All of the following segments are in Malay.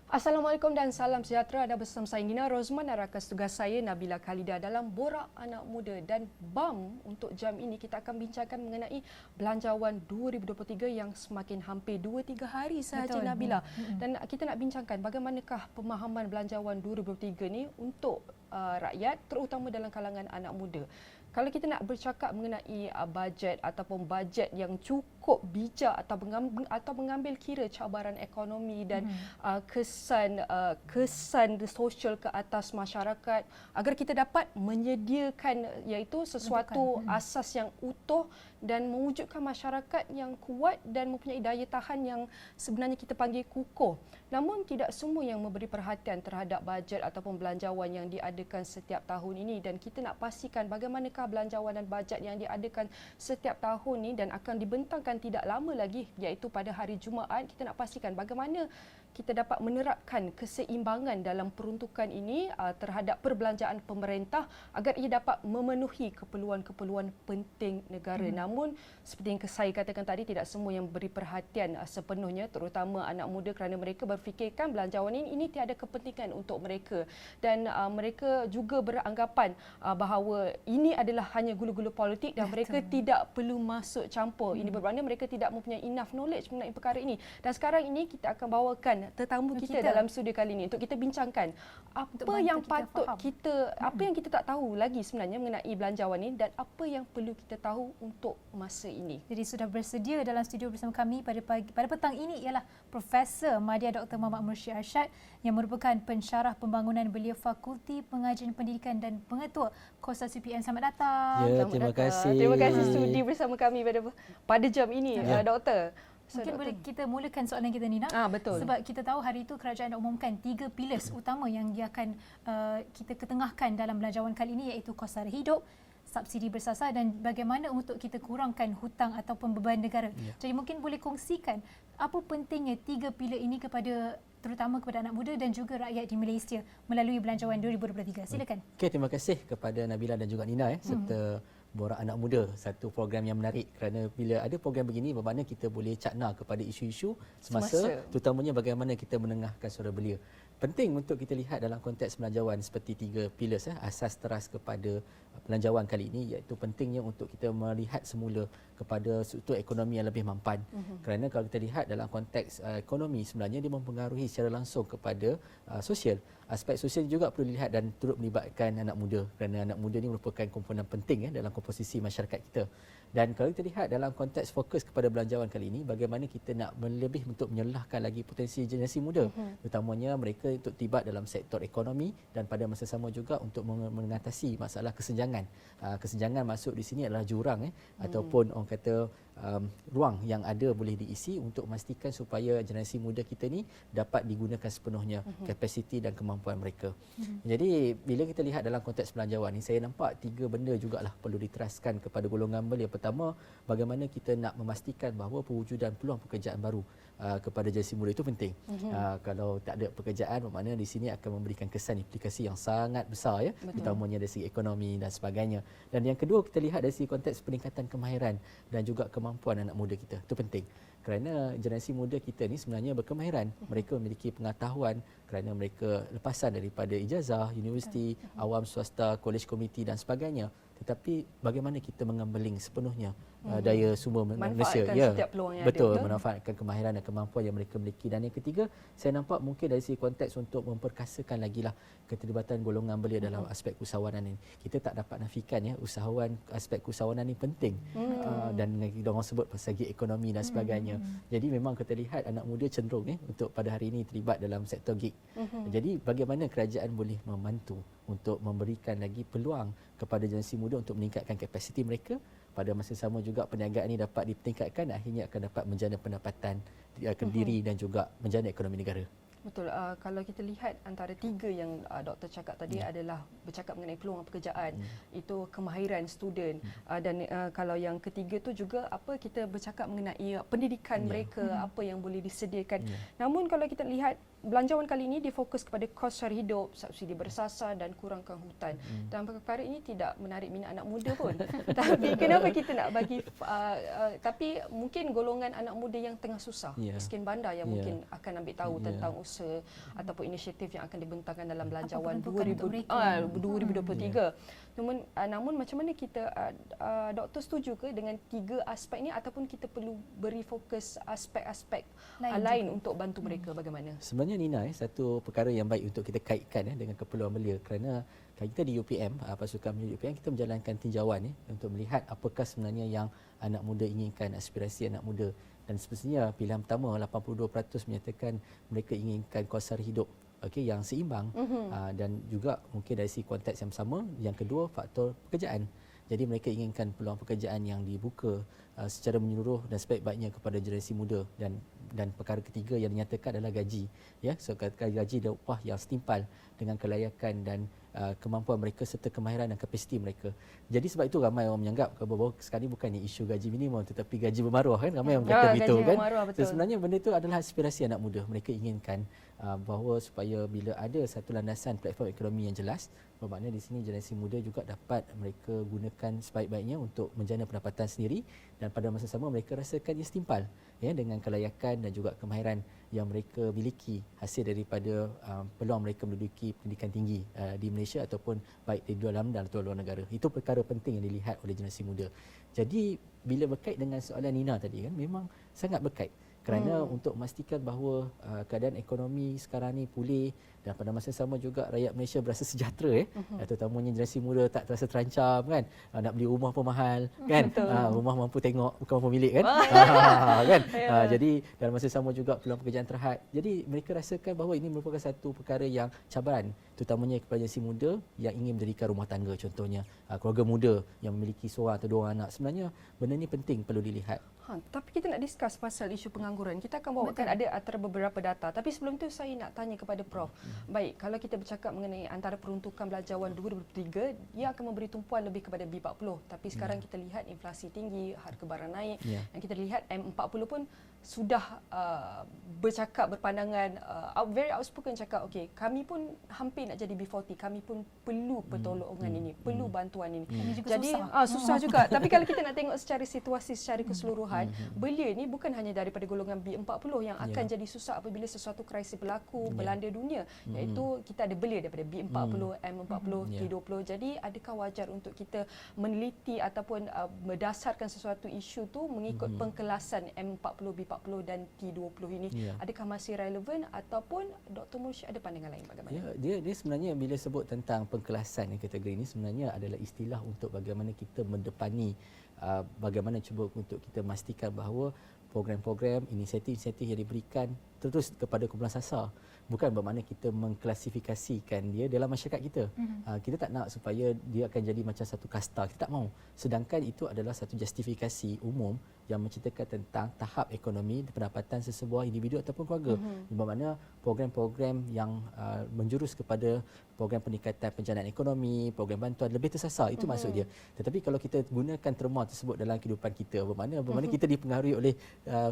Assalamualaikum dan salam sejahtera. Anda bersama saya Nina Rozman dan rakan tugas saya Nabila Khalidah dalam Borak Anak Muda. Dan BAM untuk jam ini kita akan bincangkan mengenai Belanjawan 2023 yang semakin hampir 2-3 hari sahaja. Betul, Nabila. Dan kita nak bincangkan bagaimanakah pemahaman Belanjawan 2023 ni untuk rakyat, terutama dalam kalangan anak muda. Kalau kita nak bercakap mengenai bajet ataupun bajet yang cukup bijak atau mengambil kira cabaran ekonomi dan kesan sosial ke atas masyarakat agar kita dapat menyediakan iaitu sesuatu asas yang utuh dan mewujudkan masyarakat yang kuat dan mempunyai daya tahan yang sebenarnya kita panggil kukuh. Namun tidak semua yang memberi perhatian terhadap bajet ataupun belanjawan yang diadakan setiap tahun ini, dan kita nak pastikan bagaimanakah belanjawan dan bajet yang diadakan setiap tahun ini dan akan dibentangkan tidak lama lagi iaitu pada hari Jumaat. Kita nak pastikan bagaimana kita dapat menerapkan keseimbangan dalam peruntukan ini terhadap perbelanjaan pemerintah agar ia dapat memenuhi keperluan-keperluan penting negara. Namun seperti yang saya katakan tadi, tidak semua yang beri perhatian sepenuhnya, terutama anak muda, kerana mereka berfikirkan belanjawan ini tiada kepentingan untuk mereka, dan mereka juga beranggapan bahawa ini adalah hanya gulu-gulu politik dan mereka tidak perlu masuk campur. Ini bermakna mereka tidak mempunyai enough knowledge mengenai perkara ini. Dan sekarang ini kita akan bawakan tetamu kita dalam studio kali ini untuk kita bincangkan apa yang patut kita, apa yang kita tak tahu lagi sebenarnya mengenai belanjawan ini dan apa yang perlu kita tahu untuk masa ini. Jadi sudah bersedia dalam studio bersama kami pada petang ini ialah Profesor Madya Dr. Muhammad Mursyid Arsyad yang merupakan pensyarah pembangunan. Beliau Fakulti Pengajian Pendidikan dan Pengetua Kosta CPM. Selamat datang. Ya, terima kasih. Terima kasih sudi bersama kami pada jam ini, Doktor. Mungkin boleh kita mulakan soalan kita, Nina. Betul. Sebab kita tahu hari itu kerajaan dah umumkan 3 pillars utama yang dia akan kita ketengahkan dalam belanjawan kali ini, iaitu kos sara hidup, subsidi bersasar dan bagaimana untuk kita kurangkan hutang ataupun beban negara. Jadi mungkin boleh kongsikan apa pentingnya 3 pilar ini terutama kepada anak muda dan juga rakyat di Malaysia melalui Belanjawan 2023. Silakan. Okey, terima kasih kepada Nabila dan juga Nina serta Borak Anak Muda, satu program yang menarik kerana bila ada program begini bermakna kita boleh cakna kepada isu-isu semasa, terutamanya bagaimana kita menengahkan suara belia. Penting untuk kita lihat dalam konteks belanjawan seperti 3 pillars asas teras kepada belanjawan kali ini, iaitu pentingnya untuk kita melihat semula kepada struktur ekonomi yang lebih mampan. Kerana kalau kita lihat dalam konteks ekonomi, sebenarnya dia mempengaruhi secara langsung kepada sosial. Aspek sosial juga perlu dilihat dan turut melibatkan anak muda, kerana anak muda ini merupakan komponen penting dalam komposisi masyarakat kita. Dan kalau kita lihat dalam konteks fokus kepada belanjawan kali ini, bagaimana kita nak lebih untuk menyelahkan lagi potensi generasi muda, terutamanya mereka untuk terlibat dalam sektor ekonomi dan pada masa sama juga untuk mengatasi masalah kesenjangan. Kesenjangan masuk di sini adalah jurang ataupun orang kata ruang yang ada boleh diisi untuk memastikan supaya generasi muda kita ni dapat digunakan sepenuhnya kapasiti dan kemampuan mereka. Jadi bila kita lihat dalam konteks belanjawan ni, saya nampak 3 benda jugalah perlu diteraskan kepada golongan belia. Pertama, bagaimana kita nak memastikan bahawa pewujudan peluang pekerjaan baru kepada generasi muda itu penting. Kalau tak ada pekerjaan, bermakna di sini akan memberikan kesan implikasi yang sangat besar terutamanya dari segi ekonomi dan sebagainya. Dan yang kedua, kita lihat dari segi konteks peningkatan kemahiran dan juga kemampuan anak muda kita. Itu penting. Kerana generasi muda kita ni sebenarnya berkemahiran. Mereka memiliki pengetahuan kerana mereka lepasan daripada ijazah, universiti, awam swasta, kolej komuniti dan sebagainya. Tetapi bagaimana kita mengambeling sepenuhnya daya sumber manusia, setiap peluang yang betul, ada, memanfaatkan kemahiran dan kemampuan yang mereka miliki. Dan yang ketiga, saya nampak mungkin dari segi konteks untuk memperkasakan lagi lah keterlibatan golongan belia dalam aspek keusahawanan ini. Kita tak dapat nafikan usahawan, aspek keusahawanan ini penting dan kita orang sebut segi ekonomi dan sebagainya. Jadi memang kita lihat anak muda cenderung untuk pada hari ini terlibat dalam sektor gig. Jadi bagaimana kerajaan boleh membantu untuk memberikan lagi peluang kepada generasi muda untuk meningkatkan kapasiti mereka, pada masa sama juga perniagaan ini dapat ditingkatkan, akhirnya akan dapat menjana pendapatan diri dan juga menjana ekonomi negara. Betul. Kalau kita lihat antara 3 yang doktor cakap tadi adalah bercakap mengenai peluang pekerjaan, itu kemahiran student, dan kalau yang ketiga tu juga kita bercakap mengenai pendidikan mereka, apa yang boleh disediakan. Namun kalau kita lihat belanjawan kali ini difokus kepada kos sara hidup, subsidi bersasar dan kurangkan hutan. Dan perkara ini tidak menarik minat anak muda pun. Tapi kenapa kita nak bagi tapi mungkin golongan anak muda yang tengah susah, miskin bandar yang mungkin akan ambil tahu tentang usaha ataupun inisiatif yang akan dibentangkan dalam belanjawan 2023. Namun macam mana kita doktor setuju ke dengan 3 aspek ini ataupun kita perlu beri fokus aspek-aspek lain untuk bantu mereka bagaimana? Sebenarnya Nina, satu perkara yang baik untuk kita kaitkan dengan keperluan belia, kerana kita di UPM, Pasukan Belia UPM, kita menjalankan tinjauan untuk melihat apakah sebenarnya yang anak muda inginkan, aspirasi anak muda. Dan semestinya pilihan pertama 82% menyatakan mereka inginkan kos sara hidup yang seimbang, dan juga mungkin dari segi konteks yang sama. Yang kedua, faktor pekerjaan. Jadi mereka inginkan peluang pekerjaan yang dibuka secara menyeluruh dan sebaik-baiknya kepada generasi muda. Dan perkara ketiga yang dinyatakan adalah gaji. So gaji dan upah yang setimpal dengan kelayakan dan kemampuan mereka serta kemahiran dan kapasiti mereka. Jadi sebab itu ramai orang menganggap bahawa sekarang bukan isu gaji minimum tetapi gaji bermaruah, kan? Ramai yang berkata begitu, kan? So, sebenarnya benda itu adalah aspirasi anak muda. Mereka inginkan bahawa supaya bila ada satu landasan platform ekonomi yang jelas, bermakna di sini generasi muda juga dapat mereka gunakan sebaik-baiknya untuk menjana pendapatan sendiri, dan pada masa sama mereka rasakan ia setimpal dengan kelayakan dan juga kemahiran yang mereka miliki hasil daripada peluang mereka menduduki pendidikan tinggi di Malaysia ataupun baik di dalam dan luar negara. Itu perkara penting yang dilihat oleh generasi muda. Jadi bila berkait dengan soalan Nina tadi, kan, memang sangat berkait. Kerana untuk memastikan bahawa keadaan ekonomi sekarang ni pulih dan pada masa sama juga rakyat Malaysia berasa sejahtera, terutamanya generasi muda tak terasa terancam, kan, nak beli rumah pun mahal, kan, rumah mampu tengok bukan mampu milik, kan, kan. Jadi dalam masa sama juga peluang pekerjaan terhad. Jadi mereka rasakan bahawa ini merupakan satu perkara yang cabaran, terutamanya kepada generasi muda yang ingin mendirikan rumah tangga, contohnya keluarga muda yang memiliki seorang atau 2 anak. Sebenarnya benda ini penting, perlu dilihat. Tapi kita nak discuss pasal isu pengangguran. Kita akan bawakan ada antara beberapa data. Tapi sebelum itu saya nak tanya kepada Prof. Baik, kalau kita bercakap mengenai antara peruntukan belanjawan 2023, dia akan memberi tumpuan lebih kepada B40. Tapi sekarang kita lihat inflasi tinggi, harga barang naik. Dan kita lihat M40 pun sudah bercakap, berpandangan, very outspoken cakap, okey, kami pun hampir nak jadi B40. Kami pun perlu pertolongan ini, perlu bantuan ini. Jadi susah juga. Tapi kalau kita nak tengok secara situasi secara keseluruhan, belia ni bukan hanya daripada golongan B40 yang akan jadi susah apabila sesuatu krisis berlaku melanda dunia, iaitu kita ada belia daripada B40, M40, T20. Jadi adakah wajar untuk kita meneliti ataupun berdasarkan sesuatu isu tu mengikut pengkelasan M40, B40 dan T20 ini? Adakah masih relevan ataupun Dr. Mursyid ada pandangan lain bagaimana? Dia sebenarnya bila sebut tentang pengkelasan kategori ini sebenarnya adalah istilah untuk bagaimana kita mendepani, bagaimana cuba untuk kita memastikan bahawa program-program, inisiatif-inisiatif yang diberikan terus kepada kumpulan sasar. Bukan bermakna kita mengklasifikasikan dia dalam masyarakat kita. Kita tak nak supaya dia akan jadi macam satu kasta. Kita tak mahu. Sedangkan itu adalah satu justifikasi umum yang menceritakan tentang tahap ekonomi pendapatan sesebuah individu ataupun keluarga. Bermakna program-program yang menjurus kepada program peningkatan penjanaan ekonomi, program bantuan lebih tersasar, itu maksud dia. Tetapi kalau kita gunakan terma tersebut dalam kehidupan kita, bermakna kita dipengaruhi oleh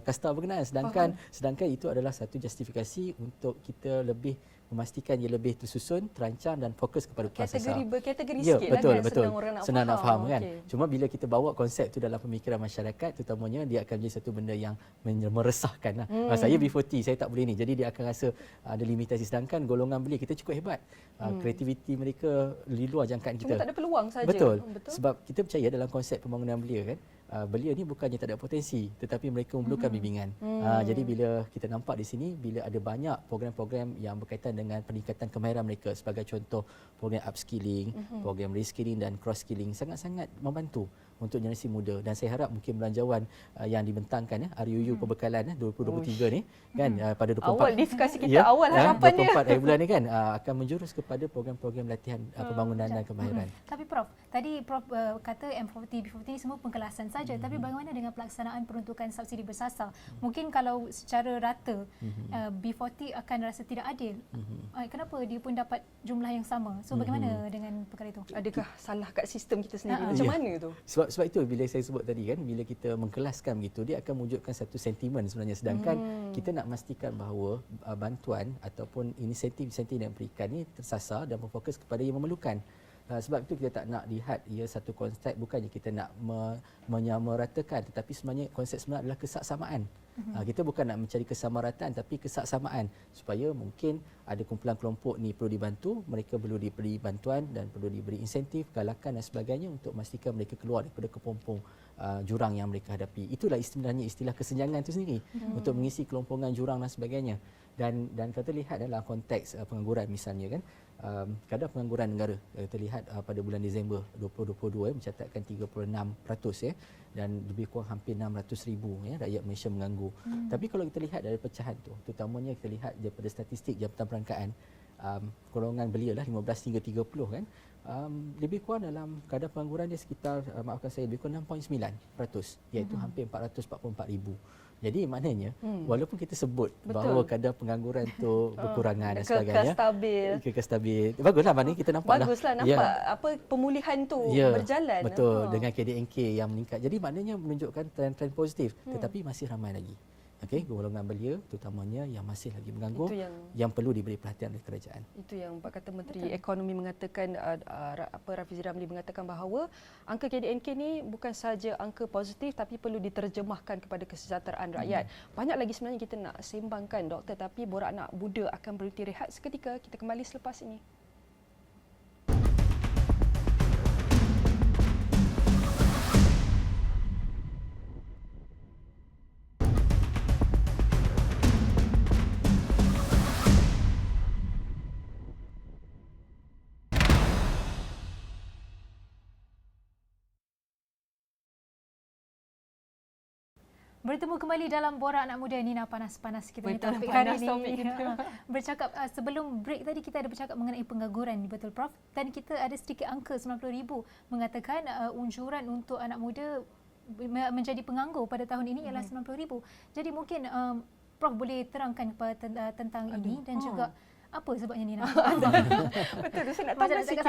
kasta berkenaan, sedangkan itu adalah satu justifikasi untuk kita lebih memastikan ia lebih tersusun, terancang dan fokus kepada sasar. Berkategori sikit betul, lah, kan, betul. Senang nak faham, kan. Cuma bila kita bawa konsep itu dalam pemikiran masyarakat, terutamanya dia akan menjadi satu benda yang meresahkan lah. Saya B40, saya tak boleh ni. Jadi dia akan rasa ada limitasi. Sedangkan golongan belia kita cukup hebat. Kreativiti mereka di luar jangkaan kita. Cuma tak ada peluang saja. Betul. Sebab kita percaya dalam konsep pembangunan belia, kan, belia ni bukannya tak ada potensi, tetapi mereka memerlukan bimbingan. Jadi bila kita nampak di sini, bila ada banyak program-program yang berkaitan dengan peningkatan kemahiran mereka, sebagai contoh program upskilling, program reskilling dan cross skilling, sangat-sangat membantu untuk generasi muda. Dan saya harap mungkin belanjawan yang dibentangkan RUU Pembekalan 2023 ni, kan, pada 24 awal diskusi kita, awal harapannya 24 bulan ni, kan, akan menjurus kepada program-program latihan pembangunan dan kemahiran. Tapi Prof, tadi Prof kata M40, B40 ni semua pengkelasan saja, tapi bagaimana dengan pelaksanaan peruntukan subsidi bersasar? Mungkin kalau secara rata B40 akan rasa tidak adil. Kenapa dia pun dapat jumlah yang sama? So bagaimana dengan perkara itu? Adakah salah kat sistem kita sendiri? Macam mana tu? Sebab sebab itu bila saya sebut tadi kan, bila kita mengkelaskan begitu, dia akan mewujudkan satu sentimen sebenarnya, sedangkan kita nak memastikan bahawa bantuan ataupun insentif-insentif yang diberikan ni tersasar dan berfokus kepada yang memerlukan. Sebab itu kita tak nak lihat ia satu konsep, bukannya kita nak menyamaratakan, tetapi sebenarnya konsep sebenarnya adalah kesaksamaan. Kita bukan nak mencari kesamarataan tapi kesaksamaan, supaya mungkin ada kumpulan kelompok ni perlu dibantu, mereka perlu diberi bantuan dan perlu diberi insentif, galakan dan sebagainya untuk memastikan mereka keluar daripada kepompong jurang yang mereka hadapi. Itulah sebenarnya istilah kesenjangan itu sendiri, untuk mengisi kelompongan jurang dan sebagainya. Dan kita lihat dalam konteks pengangguran misalnya kan, kadar pengangguran negara kita lihat pada bulan Disember 2022 mencatatkan 36% dan lebih kurang hampir 600,000 rakyat Malaysia menganggur. Tapi kalau kita lihat dari pecahan tu, terutamanya kita lihat daripada statistik Jabatan Perangkaan, golongan belia lah 15 hingga 30 kan, lebih kurang dalam kadar pengangguran dia sekitar maafkan saya lebih kurang 6.9%, iaitu hampir 444,000. Jadi maknanya walaupun kita sebut bahawa kadar pengangguran tu berkurangan dan sebagainya, kekal stabil. Baguslah, maknanya kita nampak nampak apa pemulihan tu berjalan. Betul, dengan KDNK yang meningkat. Jadi maknanya menunjukkan tren-tren positif, tetapi masih ramai lagi. Okey, golongan belia terutamanya yang masih lagi menganggur, yang perlu diberi perhatian oleh kerajaan. Itu yang Pak kata Menteri Ekonomi mengatakan, Rafizi Ramli mengatakan bahawa angka KDNK ni bukan sahaja angka positif tapi perlu diterjemahkan kepada kesejahteraan rakyat. Banyak lagi sebenarnya kita nak sembangkan, Doktor, tapi Borak Anak Muda akan berhenti rehat seketika. Kita kembali selepas ini. Bertemu kembali dalam Borak Anak Muda. Nina, panas-panas kita ni topik hari ini. Bercakap sebelum break tadi kita ada bercakap mengenai pengangguran, betul Prof? Dan kita ada sedikit angka 90,000 mengatakan unjuran untuk anak muda menjadi penganggur pada tahun ini ialah 90,000. Jadi mungkin Prof boleh terangkan kepada tentang ini dan juga apa sebabnya Nina? Betul, saya nak tambah sikit.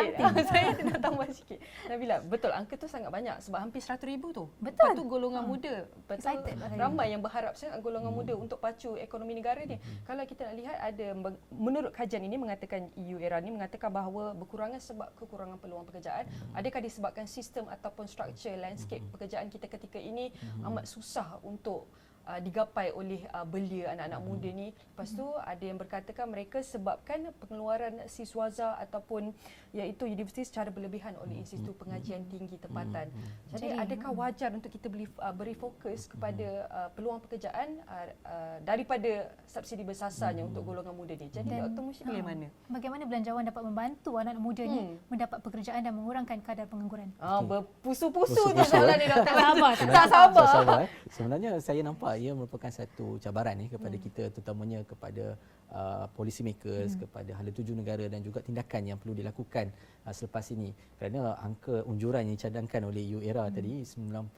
Saya nak tambah sikit. Nabila, betul, angka tu sangat banyak sebab hampir 100,000 tu. Betul. Lepas tu golongan muda. Betul. Ramai yang berharap sangat golongan muda untuk pacu ekonomi negara ni. Kalau kita nak lihat, ada menurut kajian ini mengatakan EU ERA ni mengatakan bahawa berkurangan sebab kekurangan peluang pekerjaan. Adakah disebabkan sistem ataupun struktur landscape pekerjaan kita ketika ini amat susah untuk digapai oleh belia anak-anak muda ni. Lepas tu ada yang berkatakan mereka sebabkan pengeluaran siswaza ataupun iaitu universiti secara berlebihan oleh Institut Pengajian Tinggi Tempatan. Jadi adakah wajar untuk kita beri fokus kepada peluang pekerjaan daripada subsidi bersasarnya untuk golongan muda ni? Jadi Dr. Mushid bagaimana? Bagaimana belanjawan dapat membantu anak muda ni mendapat pekerjaan dan mengurangkan kadar pengangguran? Berpusu-pusu je soalan ni, Doktor. Tak sabar. Sebenarnya saya nampak ia merupakan satu cabaran kepada kita, terutamanya kepada policy makers, kepada hala tuju negara dan juga tindakan yang perlu dilakukan selepas ini. Kerana angka unjuran yang dicadangkan oleh EU ERA tadi 90,000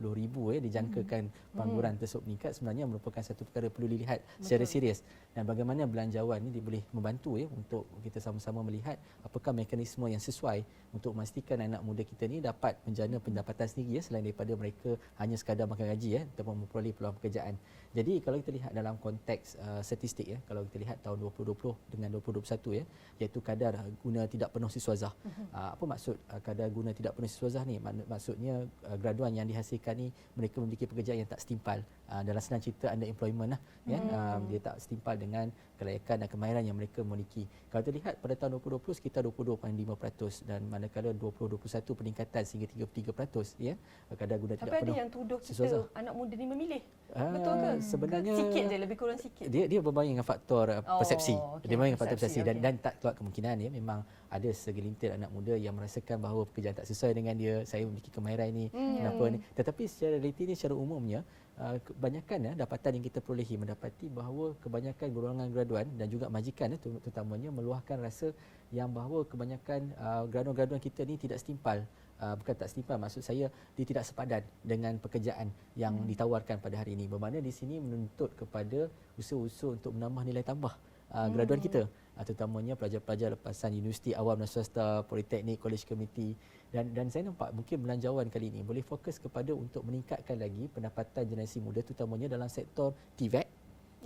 dijangkakan pengangguran tersebut meningkat, sebenarnya merupakan satu perkara perlu dilihat secara serius. Dan bagaimana belanjawan ini boleh membantu untuk kita sama-sama melihat apakah mekanisme yang sesuai untuk memastikan anak muda kita ni dapat menjana pendapatan sendiri selain daripada mereka hanya sekadar makan gaji ataupun memperoleh peluang pekerjaan. Jadi kalau kita lihat dalam konteks statistik kalau kita lihat tahun 2020 dengan 2021 iaitu kadar guna tidak penuh siswazah. Apa maksud kadar guna tidak penuh siswazah ni? Maksudnya graduan yang dihasilkan ni mereka memiliki pekerjaan yang tak setimpal. Dalam senang cerita underemployment dia tak setimpal dengan kelayakan dan kemahiran yang mereka miliki. Kalau kita lihat pada tahun 2020 sekitar 22.5% dan manakala 2021 peningkatan sehingga 33% kadar guna tidak penuh. Tapi ada yang tuduh kita anak muda ni memilih. Betul ke? Sebenarnya sikit je, lebih kurang sikit. Dia bermain dengan faktor persepsi. Dia bermain dengan faktor persepsi dan tak keluar kemungkinan memang ada segelintir anak muda yang merasakan bahawa pekerjaan tak sesuai dengan dia, saya memiliki kemahiran ini, kenapa ni. Tetapi secara realiti ni secara umumnya kebanyakan dapatan yang kita perolehi mendapati bahawa kebanyakan golongan graduan dan juga majikan terutamanya meluahkan rasa yang bahawa kebanyakan graduan-graduan kita ni tidak setimpal. Bukan tak setimpal, maksud saya dia tidak sepadan dengan pekerjaan yang ditawarkan pada hari ini. Bermakna di sini menuntut kepada usaha-usaha untuk menambah nilai tambah graduan kita. terutamanya pelajar-pelajar lepasan universiti awam dan swasta, politeknik, college community, dan saya nampak mungkin belanjawan kali ini boleh fokus kepada untuk meningkatkan lagi pendapatan generasi muda terutamanya dalam sektor TVET,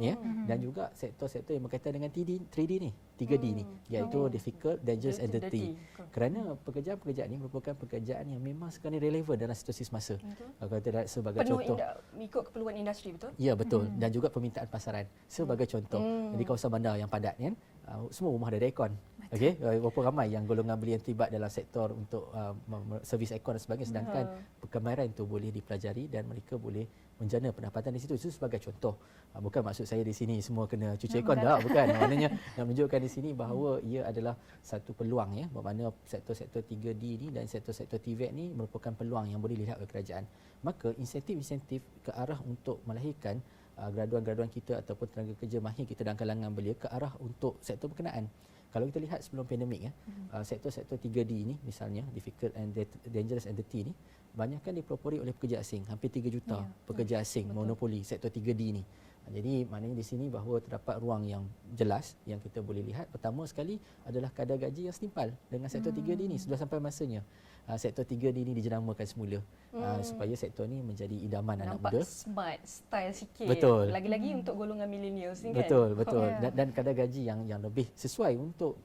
ya, dan juga sektor-sektor yang berkaitan dengan 3D ni, 3D ni, iaitu difficult, dangerous and dirty. Kerana pekerjaan-pekerjaan ini merupakan pekerjaan yang memang sekarang ni relevan dalam situasi semasa. Kalau kita lihat sebagai contoh, ikut keperluan industri, betul? Ya, betul. Dan juga permintaan pasaran. Sebagai contoh, di kawasan bandar yang padat kan, semua rumah ada aircon. Okey, berapa ramai yang golongan beli yang terlibat dalam sektor untuk servis aircon dan sebagainya, sedangkan kemahiran itu boleh dipelajari dan mereka boleh menjana pendapatan di situ. Itu sebagai contoh. Bukan maksud saya di sini semua kena cuci aircon, tak, bukan. Maknanya nak menunjukkan di sini bahawa ia adalah satu peluang, ya, bermakna sektor-sektor 3D ni dan sektor-sektor TVET ni merupakan peluang yang boleh dilihat oleh kerajaan. Maka insentif-insentif ke arah untuk melahirkan graduan-graduan kita ataupun tenaga kerja mahir kita dalam kalangan belia ke arah untuk sektor berkenaan. Kalau kita lihat sebelum pandemik, ya, sektor-sektor 3D ini misalnya difficult and dangerous and dirty ni banyakkan dipelopori oleh pekerja asing, hampir 3 juta pekerja asing monopoli sektor 3D ini. Jadi maknanya di sini bahawa terdapat ruang yang jelas yang kita boleh lihat. Pertama sekali adalah kadar gaji yang setimpal dengan sektor 3D ini. Sudah sampai masanya sektor 3D ini dijenamakan semula supaya sektor ini menjadi idaman anak muda. Nampak smart, style sikit. Betul. Lagi-lagi untuk golongan millennials ni, kan? Betul. Dan kadar gaji yang lebih sesuai untuk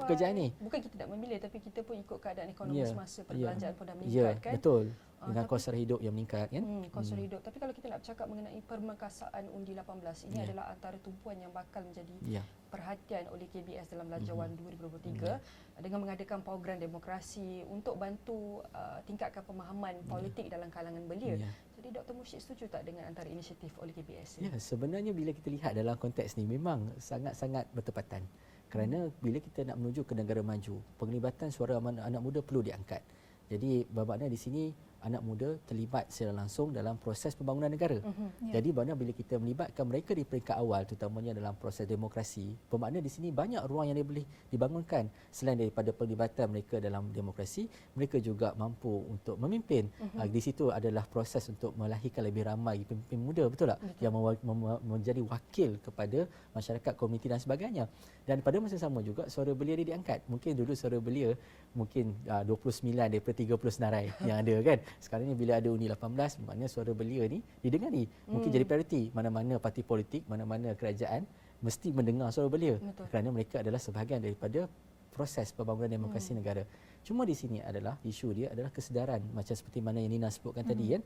pekerjaan ini. Bukan kita tak memilih, tapi kita pun ikut keadaan ekonomi semasa, perbelanjaan pun dah meningkat, Ya, kan? betul. Dengan kos sara hidup yang meningkat, kan? Kos sara hidup. Tapi kalau kita nak bercakap mengenai permekasaan undi 18, ini adalah antara tumpuan yang bakal menjadi perhatian oleh KBS dalam belanjawan 2023 dengan mengadakan program demokrasi untuk bantu tingkatkan pemahaman politik dalam kalangan belia. Jadi Dr. Mursyid setuju tak dengan antara inisiatif oleh KBS? Ya, sebenarnya bila kita lihat dalam konteks ni memang sangat-sangat bertepatan. Kerana bila kita nak menuju ke negara maju, penglibatan suara anak muda perlu diangkat. Jadi bermakna di sini anak muda terlibat secara langsung dalam proses pembangunan negara. Jadi bermakna bila kita melibatkan mereka di peringkat awal terutamanya dalam proses demokrasi, bermakna di sini banyak ruang yang boleh dibangunkan. Selain daripada pelibatan mereka dalam demokrasi, mereka juga mampu untuk memimpin. Di situ adalah proses untuk melahirkan lebih ramai pemimpin muda, betul tak? Yang menjadi wakil kepada masyarakat, komuniti dan sebagainya. Dan pada masa sama juga suara belia dia diangkat. Mungkin dulu suara belia mungkin 29 daripada 30 senarai yang ada, kan. Sekarang ni bila ada undi 18, maknanya suara belia ni didengari. Mungkin jadi prioriti. Mana-mana parti politik, mana-mana kerajaan mesti mendengar suara belia. Kerana mereka adalah sebahagian daripada proses pembangunan demokrasi negara. Cuma di sini adalah isu dia adalah kesedaran, macam seperti mana yang Nina sebutkan tadi, kan.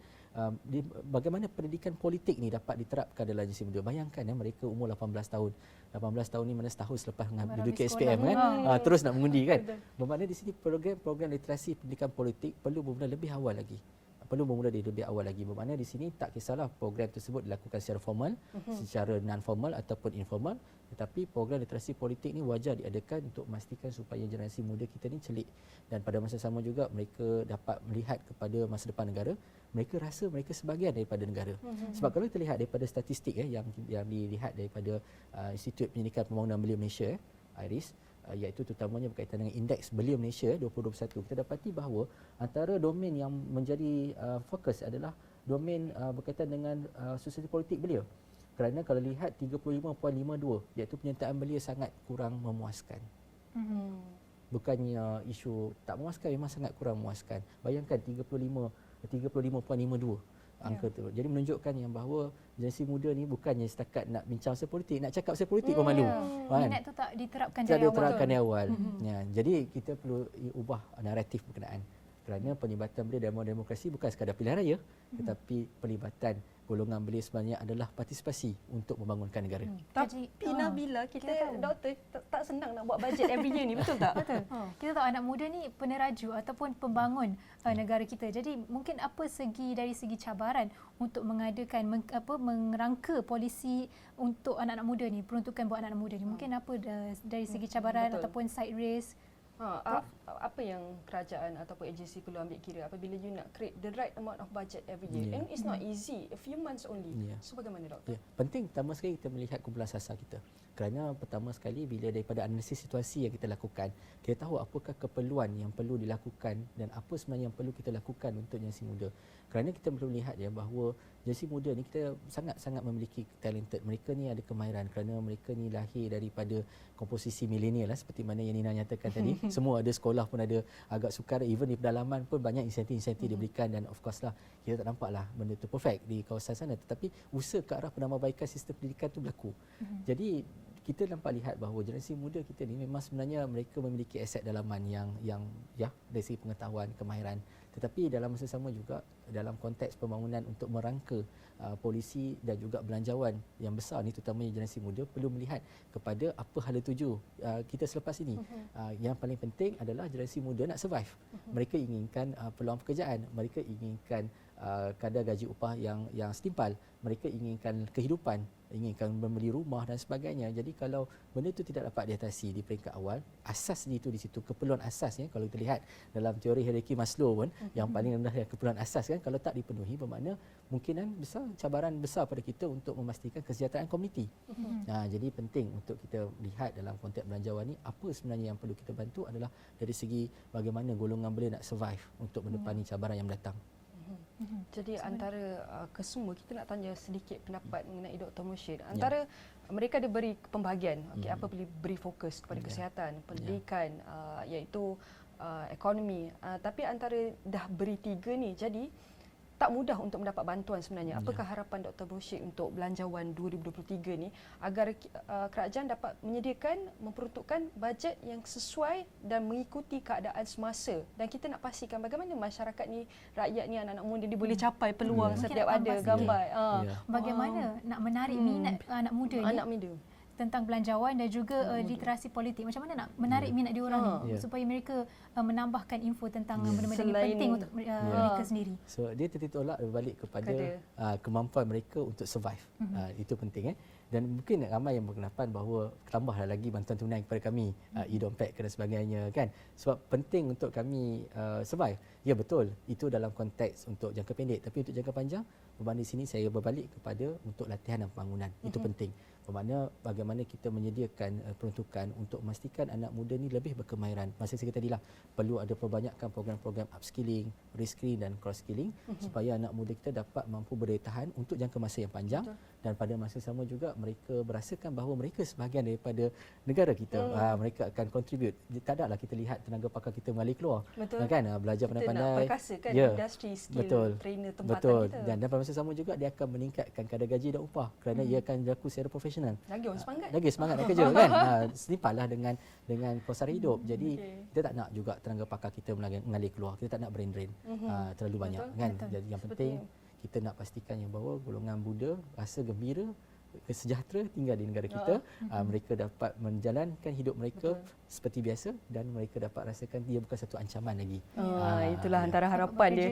Bagaimana pendidikan politik ni dapat diterapkan dalam generasi muda. Bayangkan, ya, mereka umur 18 tahun. 18 tahun ni mana setahun selepas menduduki SPM, kan. Terus nak mengundi, kan. Bermakna di sini program literasi pendidikan politik perlu bermula lebih awal lagi. Bermakna di sini tak kisahlah program tersebut dilakukan secara formal, secara non formal ataupun informal, tetapi program literasi politik ni wajar diadakan untuk memastikan supaya generasi muda kita ni celik, dan pada masa sama juga mereka dapat melihat kepada masa depan negara. Mereka rasa mereka sebahagian daripada negara. Sebab kalau kita lihat daripada statistik yang dilihat daripada Institut Pendidikan Pembangunan Belia Malaysia, IRIS, iaitu terutamanya berkaitan dengan indeks belia Malaysia 2021, kita dapati bahawa antara domain yang menjadi fokus adalah domain berkaitan dengan susunan politik belia. Kerana kalau lihat 35.52, iaitu penyertaan belia sangat kurang memuaskan. Bukannya isu tak memuaskan, memang sangat kurang memuaskan. Bayangkan 35.52 angka tu. Jadi menunjukkan yang bahawa generasi muda ni bukannya setakat nak bincang pasal politik, nak cakap pasal politik pun malu. Minat tu tak diterapkan dari awal. Ya, jadi kita perlu ubah naratif berkenaan. Kerana pelibatan belia dalam demokrasi bukan sekadar pilihan raya, tetapi pelibatan golongan belia sebenarnya adalah partisipasi untuk membangunkan negara. Tapi Nabila, kita doktor tak senang nak buat bajet every year ni, betul tak? Betul. Kita tahu anak muda ni peneraju ataupun pembangun negara kita. Jadi mungkin dari segi cabaran untuk mengadakan merangka polisi untuk anak-anak muda ni, peruntukan buat anak-anak muda ni. Mungkin apa dari segi cabaran ataupun side risk? Apa yang kerajaan ataupun agensi perlu ambil kira apabila you nak create the right amount of budget every year, and it's not easy, a few months only. So bagaimana, doktor? Penting pertama sekali kita melihat kumpulan sasar kita. Kerana pertama sekali bila daripada analisis situasi yang kita lakukan, kita tahu apakah keperluan yang perlu dilakukan dan apa sebenarnya yang perlu kita lakukan untuk generasi muda. Kerana kita perlu lihat bahawa generasi muda ni kita sangat-sangat memiliki talented. Mereka ni ada kemahiran kerana mereka ni lahir daripada komposisi milenial lah, seperti mana yang Nina nyatakan tadi. Semua ada, sekolah pun ada agak sukar, even di pedalaman pun banyak insentif-insentif diberikan, dan of course lah kita tak nampak lah benda tu perfect di kawasan sana, tetapi usaha ke arah penambahbaikan sistem pendidikan tu berlaku. Jadi kita nampak lihat bahawa generasi muda kita ni memang sebenarnya mereka memiliki aset dalaman yang dari segi pengetahuan, kemahiran, tetapi dalam masa sama juga dalam konteks pembangunan untuk merangka polisi dan juga belanjawan yang besar ni, terutamanya generasi muda, perlu melihat kepada apa hala tuju kita selepas ini. Yang paling penting adalah generasi muda nak survive. Mereka inginkan peluang pekerjaan, mereka inginkan kadar gaji upah yang setimpal, mereka inginkan kehidupan, inginkan membeli rumah dan sebagainya. Jadi kalau benda itu tidak dapat diatasi di peringkat awal, asas itu di situ, keperluan asasnya, kalau kita lihat dalam teori hierarki Maslow pun, yang paling rendah yang keperluan asas kan, kalau tak dipenuhi bermakna mungkinan besar, cabaran besar pada kita untuk memastikan kesejahteraan komuniti. Jadi penting untuk kita lihat dalam konteks belanjawan ni, apa sebenarnya yang perlu kita bantu adalah dari segi bagaimana golongan boleh nak survive untuk mendepani cabaran yang datang. Jadi antara kesemua kita nak tanya sedikit pendapat mengenai Dr. Mursyid. Antara mereka ada beri pembahagian, apa boleh beri fokus kepada kesihatan, pendidikan, iaitu ekonomi. Tapi antara dah beri 3 ni, jadi tak mudah untuk mendapat bantuan sebenarnya. Apakah harapan Dr. Mursyid untuk belanjawan 2023 ni agar kerajaan dapat menyediakan, memperuntukkan bajet yang sesuai dan mengikuti keadaan semasa, dan kita nak pastikan bagaimana masyarakat ni, rakyat ni, anak-anak muda ni boleh capai peluang setiap ada gambar. Bagaimana nak menarik minat anak muda ni tentang belanjawan dan juga literasi politik. Macam mana nak menarik minat diorang ni supaya mereka menambahkan info tentang benda-benda yang penting untuk mereka sendiri. So dia tertolak berbalik kepada kemampuan mereka untuk survive. Itu penting. Dan mungkin ramai yang berkenaan bahawa tambahlah lagi bantuan tunai kepada kami, e-dompet dan sebagainya kan. Sebab penting untuk kami survive. Ya betul, itu dalam konteks untuk jangka pendek, tapi untuk jangka panjang, berbanding sini saya berbalik kepada untuk latihan dan pembangunan. Itu penting. Bermakna bagaimana kita menyediakan peruntukan untuk memastikan anak muda ni lebih berkemahiran. Masa saya tadilah perlu ada perbanyakkan program-program upskilling, reskilling dan cross skilling supaya anak muda kita dapat mampu berdaya tahan untuk jangka masa yang panjang. Dan pada masa sama juga mereka berasakan bahawa mereka sebahagian daripada negara kita. Mereka akan contribute. Tak adalah kita lihat tenaga pakar kita mengalir keluar. Kan, belajar pandai-pandai. Kita nak perkasakan industri skill trainer tempatan kita. Dan pada masa sama juga dia akan meningkatkan kadar gaji dan upah kerana ia akan berlaku secara profesional. Lagi orang semangat. Lagi semangat nak kerja kan. Senimpalah dengan kos sara hidup. Jadi kita tak nak juga tenaga pakar kita mengalir keluar. Kita tak nak brain drain terlalu banyak kan. Jadi yang penting kita nak pastikan yang bahawa golongan muda rasa gembira, sejahtera tinggal di negara kita. Mereka dapat menjalankan hidup mereka seperti biasa dan mereka dapat rasakan dia bukan satu ancaman lagi. Itulah antara harapan dia.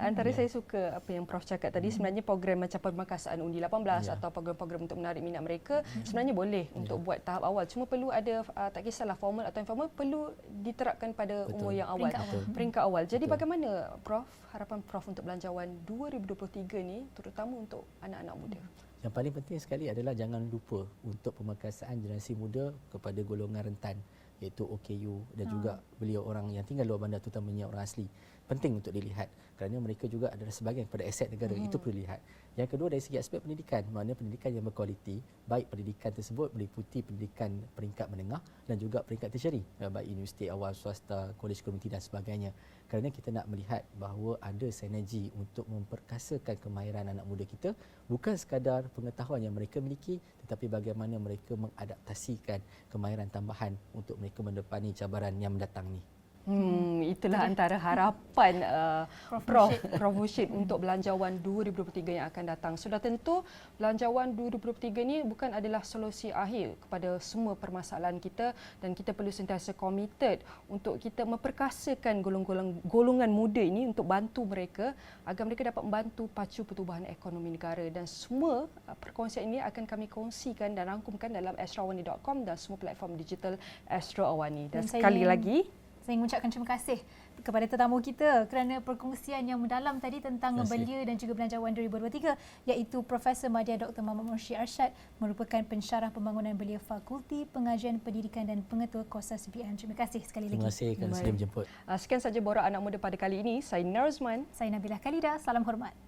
Antara saya suka apa yang Prof cakap tadi, sebenarnya program macam pemerkasaan undi 18 atau program-program untuk menarik minat mereka sebenarnya boleh untuk buat tahap awal. Cuma perlu ada tak kisahlah formal atau informal, perlu diterapkan pada umur yang awal, peringkat awal. Jadi bagaimana Prof, harapan Prof untuk belanjawan 2023 ni terutama untuk anak-anak muda? Yang paling penting sekali adalah jangan lupa untuk pemerkasaan generasi muda kepada golongan rentan, iaitu OKU dan juga beliau orang yang tinggal luar bandar, terutamanya orang asli. Penting untuk dilihat kerana mereka juga adalah sebahagian daripada aset negara. Itu perlu dilihat. Yang kedua dari segi aspek pendidikan, maknanya pendidikan yang berkualiti, baik pendidikan tersebut meliputi pendidikan peringkat menengah dan juga peringkat tertiary, baik universiti awal, swasta, kolej komuniti dan sebagainya. Kerana kita nak melihat bahawa ada sinergi untuk memperkasakan kemahiran anak muda kita, bukan sekadar pengetahuan yang mereka miliki, tetapi bagaimana mereka mengadaptasikan kemahiran tambahan untuk mereka mendepani cabaran yang mendatang ni. Itulah antara harapan Prof Mursyid untuk belanjawan 2023 yang akan datang. Sudah tentu belanjawan 2023 ni bukan adalah solusi akhir kepada semua permasalahan kita, dan kita perlu sentiasa komited untuk kita memperkasakan golongan muda ini untuk bantu mereka agar mereka dapat membantu pacu pertumbuhan ekonomi negara. Dan semua perkongsian ini akan kami kongsikan dan rangkumkan dalam astrawani.com dan semua platform digital Astro Awani. Dan sekali lagi saya mengucapkan terima kasih kepada tetamu kita kerana perkongsian yang mendalam tadi tentang belia dan juga belanjawan 2023, iaitu Profesor Madya Dr. Muhammad Mursyid Arsyad, merupakan pensyarah pembangunan belia Fakulti Pengajian Pendidikan dan Pengetua Kosas SPM. Terima kasih sekali lagi. Terima kasih kerana sudi menjemput. Sekian saja Borak Anak Muda pada kali ini. Saya Nina Rozman. Saya Nabilah Khalida. Salam hormat.